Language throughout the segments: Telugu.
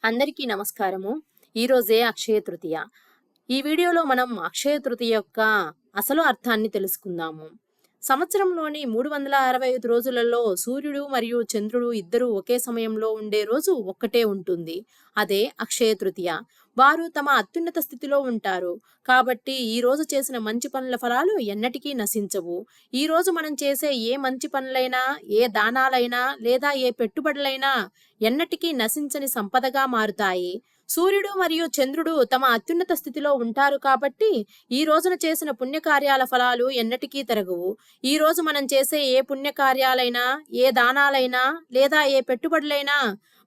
అందరికీ నమస్కారము. ఈరోజే అక్షయ తృతీయ. ఈ వీడియోలో మనం అక్షయ తృతీయ యొక్క అసలు అర్థాన్ని తెలుసుకుందాము. సంవత్సరంలోని 365 రోజులలో సూర్యుడు మరియు చంద్రుడు ఇద్దరూ ఒకే సమయంలో ఉండే రోజు ఒక్కటే ఉంటుంది. అదే అక్షయ తృతీయ. వారు తమ అత్యున్నత స్థితిలో ఉంటారు. కాబట్టి ఈ రోజు చేసిన మంచి పనుల ఫలాలు ఎన్నటికీ నశించవు. ఈ రోజు మనం చేసే ఏ మంచి పనులైనా, ఏ దానాలైనా లేదా ఏ పెట్టుబడులైనా ఎన్నటికీ నశించని సంపదగా మారుతాయి. సూర్యుడు మరియు చంద్రుడు తమ అత్యున్నత స్థితిలో ఉంటారు కాబట్టి ఈ రోజున చేసిన పుణ్యకార్యాల ఫలాలు ఎన్నటికీ తరగవు. ఈ రోజు మనం చేసే ఏ పుణ్యకార్యాలైనా, ఏ దానాలైనా లేదా ఏ పెట్టుబడులైనా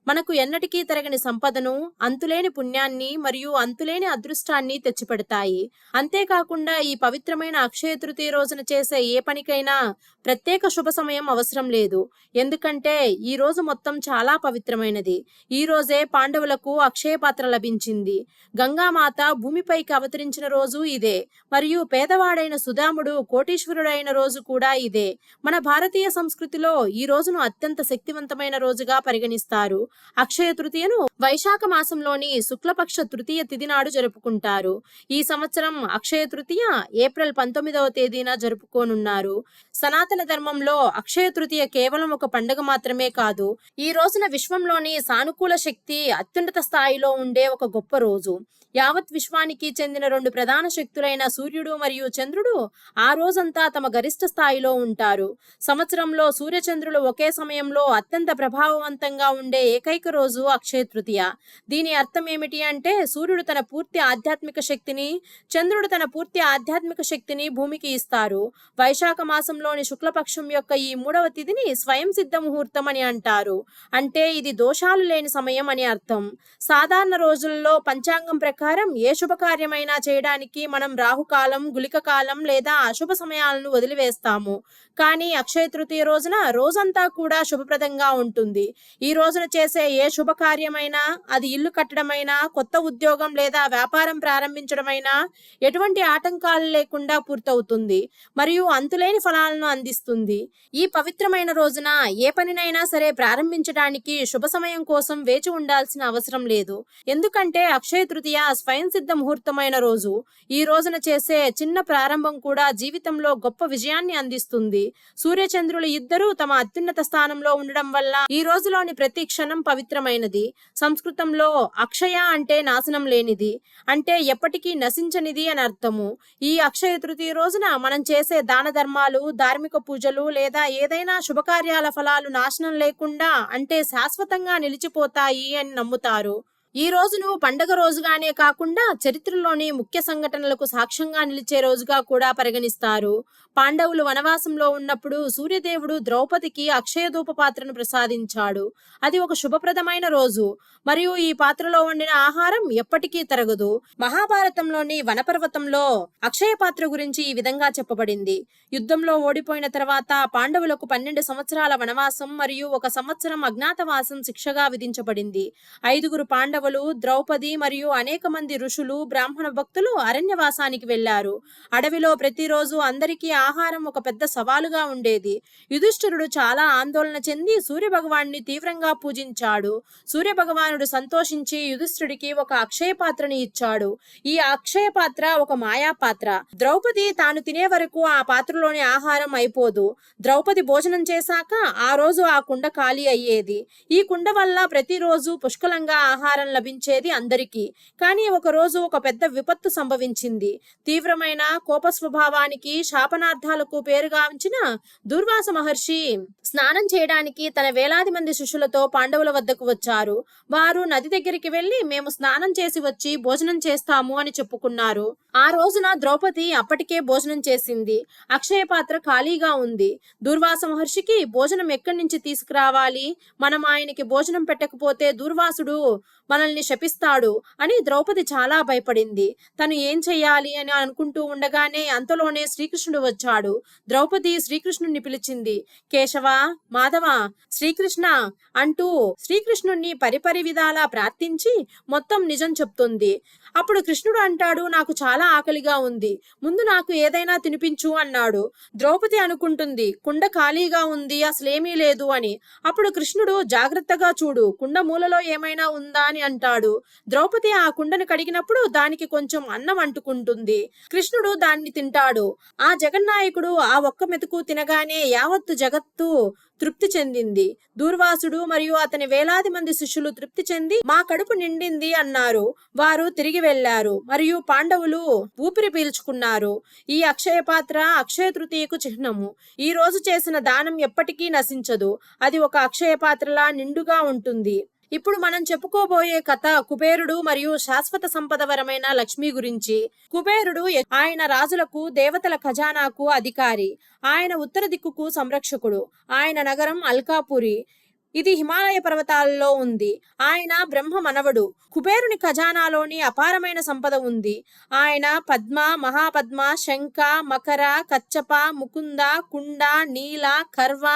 మనకు ఎన్నటికీ తరగని సంపదను, అంతులేని పుణ్యాన్ని మరియు అంతులేని అదృష్టాన్ని తెచ్చిపెడతాయి. అంతేకాకుండా ఈ పవిత్రమైన అక్షయ తృతీయ రోజున చేసే ఏ పనికైనా ప్రత్యేక శుభ సమయం అవసరం లేదు. ఎందుకంటే ఈ రోజు మొత్తం చాలా పవిత్రమైనది. ఈ రోజే పాండవులకు అక్షయ పాత్ర లభించింది. గంగామాత భూమిపైకి అవతరించిన రోజు ఇదే. మరియు పేదవాడైన సుదాముడు కోటీశ్వరుడైన రోజు కూడా ఇదే. మన భారతీయ సంస్కృతిలో ఈ రోజును అత్యంత శక్తివంతమైన రోజుగా పరిగణిస్తారు. అక్షయ తృతీయను వైశాఖ మాసంలోని శుక్లపక్ష తృతీయ తిథి నాడు జరుపుకుంటారు. ఈ సంవత్సరం అక్షయ తృతీయ ఏప్రిల్ 19వ తేదీన జరుపుకోనున్నారు. సనాతన ధర్మంలో అక్షయ తృతీయ కేవలం ఒక పండుగ మాత్రమే కాదు. ఈ రోజున విశ్వంలోని సానుకూల శక్తి అత్యున్నత స్థాయిలో ఉండే ఒక గొప్ప రోజు. యావత్ విశ్వానికి చెందిన రెండు ప్రధాన శక్తులైన సూర్యుడు మరియు చంద్రుడు ఆ రోజంతా తమ గరిష్ట స్థాయిలో ఉంటారు. సంవత్సరంలో సూర్యచంద్రులు ఒకే సమయంలో అత్యంత ప్రభావవంతంగా ఉండే ఏకైక రోజు అక్షయ తృతీయ. దీని అర్థం ఏమిటి అంటే సూర్యుడు తన పూర్తి ఆధ్యాత్మిక శక్తిని, చంద్రుడు తన పూర్తి ఆధ్యాత్మిక శక్తిని భూమికి ఇస్తారు. వైశాఖ మాసంలోని శుక్లపక్షం యొక్క ఈ 3వ తిథిని స్వయం సిద్ధ ముహూర్తం అని అంటారు. అంటే ఇది దోషాలు లేని సమయం అని అర్థం. సాధారణ రోజుల్లో పంచాంగం ప్రకారం ఏ శుభకార్యమైనా చేయడానికి మనం రాహుకాలం, గుళిక కాలం లేదా అశుభ సమయాలను వదిలివేస్తాము. కానీ అక్షయ తృతీయ రోజున రోజంతా కూడా శుభప్రదంగా ఉంటుంది. ఈ రోజున చేసే ఏ శుభకార్యమైనా, అది ఇల్లు కట్టడమైనా, కొత్త ఉద్యోగం లేదా వ్యాపారం ప్రారంభించడమైనా ఎటువంటి ఆటంకాలు లేకుండా పూర్తవుతుంది మరియు అంతులేని ఫలాలను అందిస్తుంది. ఈ పవిత్రమైన రోజున ఏ పనినైనా సరే ప్రారంభించడానికి శుభ సమయం కోసం వేచి ఉండాల్సిన అవసరం లేదు. ఎందుకంటే అక్షయ తృతీయ స్వయం సిద్ధ ముహూర్తమైన రోజు. ఈ రోజున చేసే చిన్న ప్రారంభం కూడా జీవితంలో గొప్ప విజయాన్ని అందిస్తుంది. సూర్యచంద్రులు ఇద్దరూ తమ అత్యున్నత స్థానంలో ఉండడం వల్ల ఈ రోజులోని ప్రతి క్షణం పవిత్రమైనది. సంస్కృతంలో అక్షయ అంటే నాశనం లేనిది, అంటే ఎప్పటికీ నశించనిది అని అర్థము. ఈ అక్షయ తృతీయ రోజున మనం చేసే దాన ధర్మాలు, ధార్మిక పూజలు లేదా ఏదైనా శుభకార్యాల ఫలాలు నాశనం లేకుండా, అంటే శాశ్వతంగా నిలిచిపోతాయి అని నమ్ముతారు. ఈ రోజును పండగ రోజుగానే కాకుండా చరిత్రలోని ముఖ్య సంఘటనలకు సాక్ష్యంగా నిలిచే రోజుగా కూడా పరిగణిస్తారు. పాండవులు వనవాసంలో ఉన్నప్పుడు సూర్యదేవుడు ద్రౌపదికి అక్షయ ధూప పాత్రను ప్రసాదించాడు. అది ఒక శుభప్రదమైన రోజు మరియు ఈ పాత్రలో వండిన ఆహారం ఎప్పటికీ తరగదు. మహాభారతంలోని వనపర్వతంలో అక్షయ పాత్ర గురించి ఈ విధంగా చెప్పబడింది. యుద్ధంలో ఓడిపోయిన తర్వాత పాండవులకు 12 సంవత్సరాల వనవాసం మరియు 1 సంవత్సరం అజ్ఞాతవాసం శిక్షగా విధించబడింది. 5 పాండవులు, ద్రౌపది మరియు అనేక మంది ఋషులు, బ్రాహ్మణ భక్తులు అరణ్యవాసానికి వెళ్లారు. అడవిలో ప్రతిరోజు అందరికీ ఆహారం ఒక పెద్ద సవాలుగా ఉండేది. యుధిష్ఠిరుడు చాలా ఆందోళన చెంది సూర్యభగవాన్ని తీవ్రంగా పూజించాడు. సూర్యభగవానుడు సంతోషించి యుధిష్ఠిరుడికి ఒక అక్షయ పాత్రని ఇచ్చాడు. ఈ అక్షయ పాత్ర ఒక మాయా పాత్ర. ద్రౌపది తాను తినే వరకు ఆ పాత్రలోని ఆహారం అయిపోదు. ద్రౌపది భోజనం చేశాక ఆ రోజు ఆ కుండ ఖాళీ అయ్యేది. ఈ కుండ వల్ల ప్రతిరోజు పుష్కలంగా ఆహారం లభించేది అందరికీ. కానీ ఒక రోజు ఒక పెద్ద విపత్తు సంభవించింది. తీవ్రమైన కోప స్వభావానికి, శాపనార్థాలకు పేరుగాంచిన దుర్వాస మహర్షి స్నానం చేయడానికి తన వేలాది మంది శిష్యులతో పాండవుల వద్దకు వచ్చారు. వారు నది దగ్గరికి వెళ్లి మేము స్నానం చేసి వచ్చి భోజనం చేస్తాము అని చెప్పుకున్నారు. ఆ రోజున ద్రౌపది అప్పటికే భోజనం చేసింది. అక్షయ పాత్ర ఖాళీగా ఉంది. దుర్వాస మహర్షికి భోజనం ఎక్కడి నుంచి తీసుకురావాలి, మనం ఆయనకి భోజనం పెట్టకపోతే దుర్వాసుడు మనల్ని శపిస్తాడు అని ద్రౌపది చాలా భయపడింది. తను ఏం చెయ్యాలి అని అనుకుంటూ ఉండగానే అంతలోనే శ్రీకృష్ణుడు వచ్చాడు. ద్రౌపది శ్రీకృష్ణుణ్ణి పిలిచింది. కేశవ, మాధవ, శ్రీకృష్ణ అంటూ శ్రీకృష్ణుణ్ణి పరిపరి విధాలా ప్రార్థించి మొత్తం నిజం చెప్తుంది. అప్పుడు కృష్ణుడు అంటాడు, నాకు చాలా ఆకలిగా ఉంది, ముందు నాకు ఏదైనా తినిపించు అన్నాడు. ద్రౌపది అనుకుంటుంది, కుండ ఖాళీగా ఉంది, అసలేమీ లేదు అని. అప్పుడు కృష్ణుడు, జాగ్రత్తగా చూడు, కుండ మూలలో ఏమైనా ఉందా అని అంటాడు. ద్రౌపది ఆ కుండను కడిగినప్పుడు దానికి కొంచెం అన్నం అంటుకుంటుంది. కృష్ణుడు దాన్ని తింటాడు. ఆ జగన్నాయకుడు ఆ ఒక్క మెతుకు తినగానే యావత్తు జగత్తు తృప్తి చెందింది. దూర్వాసుడు మరియు అతని వేలాది మంది శిష్యులు తృప్తి చెంది మా కడుపు నిండింది అన్నారు. వారు తిరిగి వెళ్లారు మరియు పాండవులు ఊపిరి పీల్చుకున్నారు. ఈ అక్షయ పాత్ర అక్షయ తృతీయకు చిహ్నము. ఈ రోజు చేసిన దానం ఎప్పటికీ నశించదు. అది ఒక అక్షయ పాత్రలా నిండుగా ఉంటుంది. ఇప్పుడు మనం చెప్పుకోబోయే కథ కుబేరుడు మరియు శాశ్వత సంపదవరమైన లక్ష్మి గురించి. కుబేరుడు ఆయన రాజులకు, దేవతల ఖజానాకు అధికారి. ఆయన ఉత్తర దిక్కుకు సంరక్షకుడు. ఆయన నగరం అల్కాపురి. ఇది హిమాలయ పర్వతాలలో ఉంది. ఆయన బ్రహ్మ మనవడు. కుబేరుని ఖజానాలోని అపారమైన సంపద ఉంది. ఆయన పద్మ, మహాపద్మ, శంఖ, మకర, కచ్చప, ముకుంద, కుండ, నీల, కర్వ,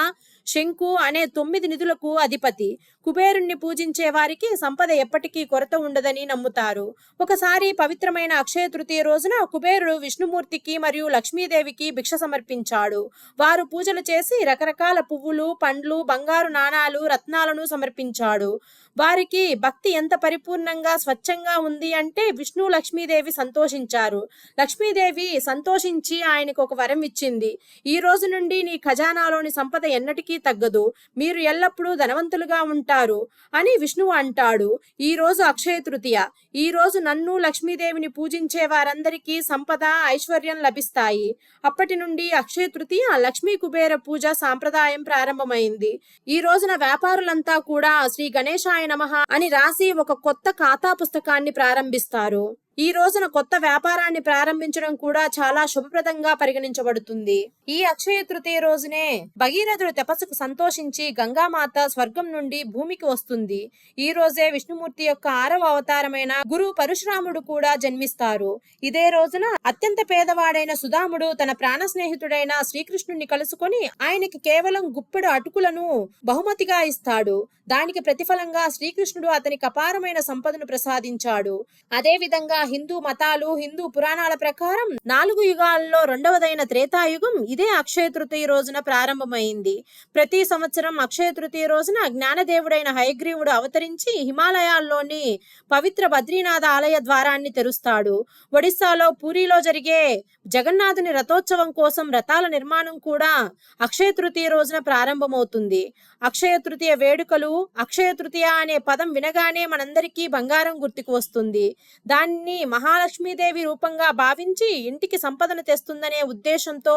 శంకు అనే 9 నిధులకు అధిపతి. కుబేరుణ్ణి పూజించే వారికి సంపద ఎప్పటికీ కొరత ఉండదని నమ్ముతారు. ఒకసారి పవిత్రమైన అక్షయ తృతీయ రోజున కుబేరుడు విష్ణుమూర్తికి మరియు లక్ష్మీదేవికి భిక్ష సమర్పించాడు. వారు పూజలు చేసి రకరకాల పువ్వులు, పండ్లు, బంగారు నాణాలు, రత్నాలను సమర్పించాడు. వారికి భక్తి ఎంత పరిపూర్ణంగా, స్వచ్ఛంగా ఉంది అంటే విష్ణు, లక్ష్మీదేవి సంతోషించారు. లక్ష్మీదేవి సంతోషించి ఆయనకు ఒక వరం ఇచ్చింది. ఈ రోజు నుండి నీ ఖజానాలోని సంపద ఎన్నటికీ తగ్గదు. మీరు ఎల్లప్పుడూ ధనవంతులుగా ఉంటారు అని విష్ణువు అంటాడు. ఈ రోజు అక్షయ తృతీయ. ఈ రోజు నన్ను, లక్ష్మీదేవిని పూజించే వారందరికీ సంపద, ఐశ్వర్యం లభిస్తాయి. అప్పటి నుండి అక్షయ తృతీయ లక్ష్మీ కుబేర పూజ సాంప్రదాయం ప్రారంభమైంది. ఈ రోజున వ్యాపారులంతా కూడా శ్రీ గణేశాయ నమః అని రాసి ఒక కొత్త ఖాతా పుస్తకాన్ని ప్రారంభిస్తారు. ఈ రోజున కొత్త వ్యాపారాన్ని ప్రారంభించడం కూడా చాలా శుభప్రదంగా పరిగణించబడుతుంది. ఈ అక్షయ తృతీయ రోజునే భగీరథుడు తపస్సుకు సంతోషించి గంగామాత స్వర్గం నుండి భూమికి వస్తుంది. ఈ రోజే విష్ణుమూర్తి యొక్క 6వ అవతారమైన గురు పరశురాముడు కూడా జన్మిస్తారు. ఇదే రోజున అత్యంత పేదవాడైన సుధాముడు తన ప్రాణ స్నేహితుడైన శ్రీకృష్ణుని కలుసుకొని ఆయనకి కేవలం గుప్పెడు అటుకులను బహుమతిగా ఇస్తాడు. దానికి ప్రతిఫలంగా శ్రీకృష్ణుడు అతనికి అపారమైన సంపదను ప్రసాదించాడు. అదే విధంగా హిందూ మతాలు, హిందూ పురాణాల ప్రకారం 4 యుగాల్లో రెండవదైన త్రేతాయుగం ఇదే అక్షయ తృతీయ రోజున ప్రారంభమైంది. ప్రతి సంవత్సరం అక్షయ తృతీయ రోజున జ్ఞానదేవుడైన హయగ్రీవుడు అవతరించి హిమాలయాల్లోని పవిత్ర బద్రీనాథ ఆలయ ద్వారాన్ని తెరుస్తాడు. ఒడిస్సాలో పూరిలో జరిగే జగన్నాథుని రథోత్సవం కోసం రథాల నిర్మాణం కూడా అక్షయ తృతీయ రోజున ప్రారంభమవుతుంది. అక్షయ తృతీయ వేడుకలు, అక్షయ తృతీయ అనే పదం వినగానే మనందరికీ బంగారం గుర్తుకు వస్తుంది. దాన్ని మహాలక్ష్మీదేవి రూపంగా భావించి ఇంటికి సంపదను తెస్తుందనే ఉద్దేశంతో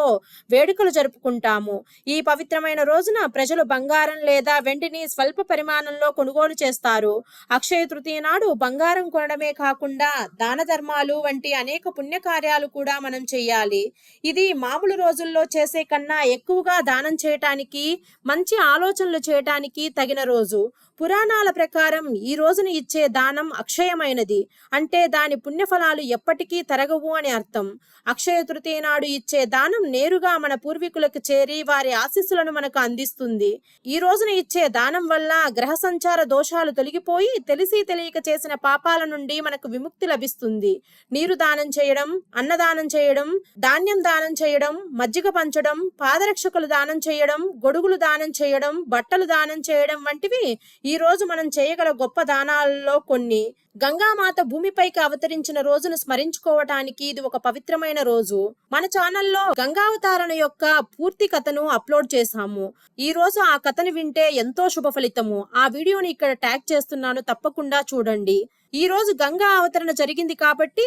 వేడుకలు జరుపుకుంటాము. ఈ పవిత్రమైన రోజున ప్రజలు బంగారం లేదా వెండిని స్వల్ప పరిమాణంలో కొనుగోలు చేస్తారు. అక్షయ తృతీయ నాడు బంగారం కొనడమే కాకుండా దాన ధర్మాలు వంటి అనేక పుణ్యకార్యాలు కూడా మనం చేయాలి. ఇది మామూలు రోజుల్లో చేసే కన్నా ఎక్కువగా దానం చేయటానికి, మంచి ఆలోచనలు చేయటానికి తగిన రోజు. పురాణాల ప్రకారం ఈ రోజున ఇచ్చే దానం అక్షయమైనది, అంటే దాని పుణ్యఫలాలు ఎప్పటికీ తరగవు అని అర్థం. అక్షయ తృతీయ నాడు ఇచ్చే దానం నేరుగా మన పూర్వీకులకు చేరి వారి ఆశీస్సులను మనకు అందిస్తుంది. ఈ రోజున ఇచ్చే దానం వల్ల గ్రహ సంచార దోషాలు తొలగిపోయి తెలిసి తెలియక చేసిన పాపాల నుండి మనకు విముక్తి లభిస్తుంది. నీరు దానం చేయడం, అన్నదానం చేయడం, ధాన్యం దానం చేయడం, మజ్జిగ పంచడం, పాదరక్షకులు దానం చేయడం, గొడుగులు దానం చేయడం, బట్టలు దానం చేయడం వంటివి ఈ రోజు మనం చేయగల గొప్ప దానాలలో కొన్ని. గంగామాత భూమిపైకి అవతరించిన రోజును స్మరించుకోవటానికి ఇది ఒక పవిత్రమైన రోజు. మన ఛానల్లో గంగావతారణ యొక్క పూర్తి కథను అప్లోడ్ చేశాము. ఈ రోజు ఆ కథను వింటే ఎంతో శుభ ఫలితము. ఆ వీడియోని ఇక్కడ ట్యాగ్ చేస్తున్నాను, తప్పకుండా చూడండి. ఈ రోజు గంగా అవతరణ జరిగింది కాబట్టి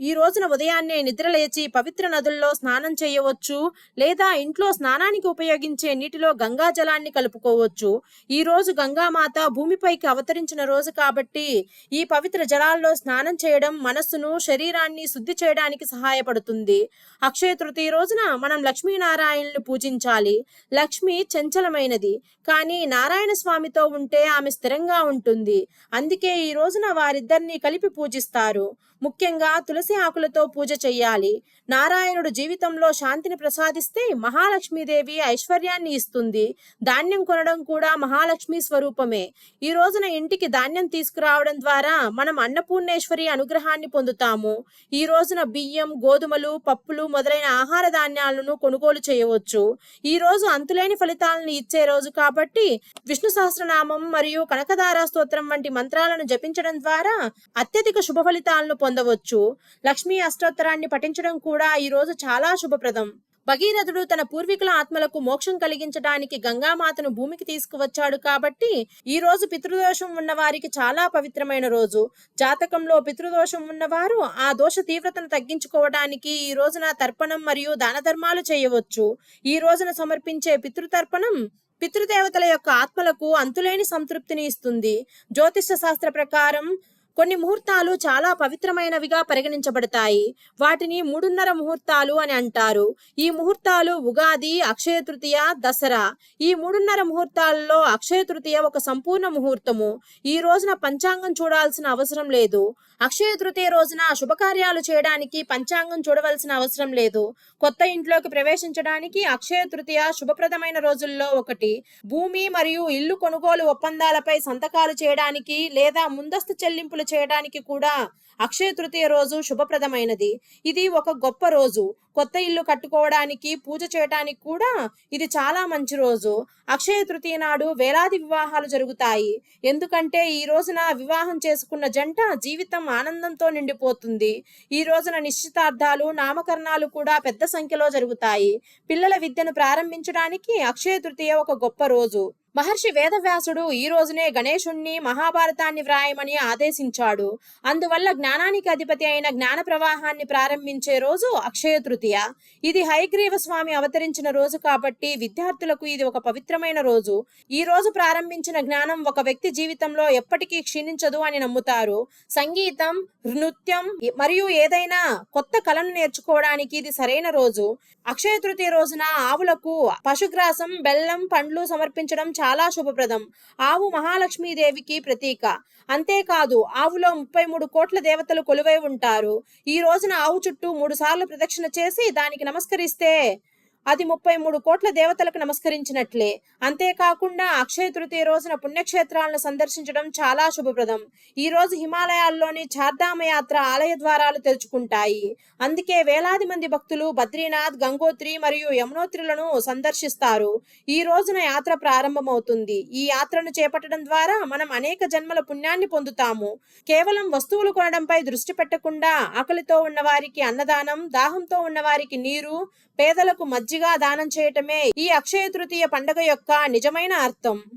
ఈ రోజున ఉదయాన్నే నిద్రలేచి పవిత్ర నదుల్లో స్నానం చేయవచ్చు, లేదా ఇంట్లో స్నానానికి ఉపయోగించే నీటిలో గంగా జలాన్ని కలుపుకోవచ్చు. ఈ రోజు గంగామాత భూమిపైకి అవతరించిన రోజు కాబట్టి ఈ పవిత్ర జలాల్లో స్నానం చేయడం మనస్సును, శరీరాన్ని శుద్ధి చేయడానికి సహాయపడుతుంది. అక్షయ తృతీయ రోజున మనం లక్ష్మీనారాయణుని పూజించాలి. లక్ష్మి చంచలమైనది, కానీ నారాయణ స్వామితో ఉంటే ఆమె స్థిరంగా ఉంటుంది. అందుకే ఈ రోజున వారిద్దరి అందరినీ కలిపి పూజిస్తారు. ముఖ్యంగా తులసి ఆకులతో పూజ చెయ్యాలి. నారాయణుడు జీవితంలో శాంతిని ప్రసాదిస్తే మహాలక్ష్మీదేవి ఐశ్వర్యాన్ని ఇస్తుంది. ధాన్యం కొనడం కూడా మహాలక్ష్మి స్వరూపమే. ఈ రోజున ఇంటికి ధాన్యం తీసుకురావడం ద్వారా మనం అన్నపూర్ణేశ్వరి అనుగ్రహాన్ని పొందుతాము. ఈ రోజున బియ్యం, గోధుమలు, పప్పులు మొదలైన ఆహార ధాన్యాలను కొనుగోలు చేయవచ్చు. ఈ రోజు అంతులేని ఫలితాలను ఇచ్చే రోజు కాబట్టి విష్ణు సహస్రనామం మరియు కనకదార స్తోత్రం వంటి మంత్రాలను జపించడం ద్వారా అత్యధిక శుభ ఫలితాలను పొందవచ్చు. లక్ష్మీ అష్టోత్తరాన్ని పఠించడం కూడా ఈ రోజు చాలా శుభప్రదం. భగీరథుడు తన పూర్వీకుల ఆత్మలకు మోక్షం కలిగించడానికి గంగామాతను భూమికి తీసుకువచ్చాడు కాబట్టి ఈ రోజు పితృదోషం ఉన్న వారికి చాలా పవిత్రమైన రోజు. జాతకంలో పితృదోషం ఉన్నవారు ఆ దోష తీవ్రతను తగ్గించుకోవడానికి ఈ రోజున తర్పణం మరియు దాన ధర్మాలు చేయవచ్చు. ఈ రోజున సమర్పించే పితృతర్పణం పితృదేవతల యొక్క ఆత్మలకు అంతులేని సంతృప్తిని ఇస్తుంది. జ్యోతిష శాస్త్ర ప్రకారం కొన్ని ముహూర్తాలు చాలా పవిత్రమైనవిగా పరిగణించబడతాయి. వాటిని 3:30 ముహూర్తాలు అని అంటారు. ఈ ముహూర్తాలు ఉగాది, అక్షయ తృతీయ, దసరా. ఈ 3:30 ముహూర్తాలలో అక్షయ తృతీయ ఒక సంపూర్ణ ముహూర్తము. ఈ రోజున పంచాంగం చూడాల్సిన అవసరం లేదు. అక్షయ తృతీయ రోజున శుభకార్యాలు చేయడానికి పంచాంగం చూడవలసిన అవసరం లేదు. కొత్త ఇంట్లోకి ప్రవేశించడానికి అక్షయ తృతీయ శుభప్రదమైన రోజుల్లో ఒకటి. భూమి మరియు ఇల్లు కొనుగోలు ఒప్పందాలపై సంతకాలు చేయడానికి లేదా ముందస్తు చెల్లింపులు చేయడానికి కూడా అక్షయ తృతీయ రోజు శుభప్రదమైనది. ఇది ఒక గొప్ప రోజు. కొత్త ఇల్లు కట్టుకోవడానికి, పూజ చేయడానికి కూడా ఇది చాలా మంచి రోజు. అక్షయ తృతీయ నాడు వేలాది వివాహాలు జరుగుతాయి. ఎందుకంటే ఈ రోజున వివాహం చేసుకున్న జంట జీవితం ఆనందంతో నిండిపోతుంది. ఈ రోజున నిశ్చితార్థాలు, నామకరణాలు కూడా పెద్ద సంఖ్యలో జరుగుతాయి. పిల్లల విద్యను ప్రారంభించడానికి అక్షయ తృతీయ ఒక గొప్ప రోజు. మహర్షి వేదవ్యాసుడు ఈ రోజునే గణేశుణ్ణి మహాభారతాన్ని వ్రాయమని ఆదేశించాడు. అందువల్ల జ్ఞానానికి అధిపతి అయిన జ్ఞాన ప్రవాహాన్ని ప్రారంభించే రోజు అక్షయ తృతీయ. ఇది హయగ్రీవ స్వామి అవతరించిన రోజు కాబట్టి విద్యార్థులకు ఇది ఒక పవిత్రమైన రోజు. ఈ రోజు ప్రారంభించిన జ్ఞానం ఒక వ్యక్తి జీవితంలో ఎప్పటికీ క్షీణించదు అని నమ్ముతారు. సంగీతం, నృత్యం మరియు ఏదైనా కొత్త కళను నేర్చుకోవడానికి ఇది సరైన రోజు. అక్షయ తృతీయ రోజున ఆవులకు పశుగ్రాసం, బెల్లం, పండ్లు సమర్పించడం చాలా శుభప్రదం. ఆవు మహాలక్ష్మీదేవికి ప్రతీక. అంతేకాదు ఆవులో 33 కోట్ల దేవతలు కొలువై ఉంటారు. ఈ రోజున ఆవు చుట్టూ 3 సార్లు ప్రదక్షిణ చేసి దానికి నమస్కరిస్తే అది 33 కోట్ల దేవతలకు నమస్కరించినట్లే. అంతేకాకుండా అక్షయ తృతీయ రోజున పుణ్యక్షేత్రాలను సందర్శించడం చాలా శుభప్రదం. ఈ రోజు హిమాలయాల్లోని చార్ధామ యాత్ర ఆలయ ద్వారాలు తెరుచుకుంటాయి. అందుకే వేలాది మంది భక్తులు బద్రీనాథ్, గంగోత్రి మరియు యమునోత్రిలను సందర్శిస్తారు. ఈ రోజున యాత్ర ప్రారంభమవుతుంది. ఈ యాత్రను చేపట్టడం ద్వారా మనం అనేక జన్మల పుణ్యాన్ని పొందుతాము. కేవలం వస్తువులు కొనడంపై దృష్టి పెట్టకుండా ఆకలితో ఉన్న వారికి అన్నదానం, దాహంతో ఉన్న వారికి నీరు, పేదలకు మజ్జిగ దానం చేయటమే ఈ అక్షయ తృతీయ పండుగ యొక్క నిజమైన అర్థం.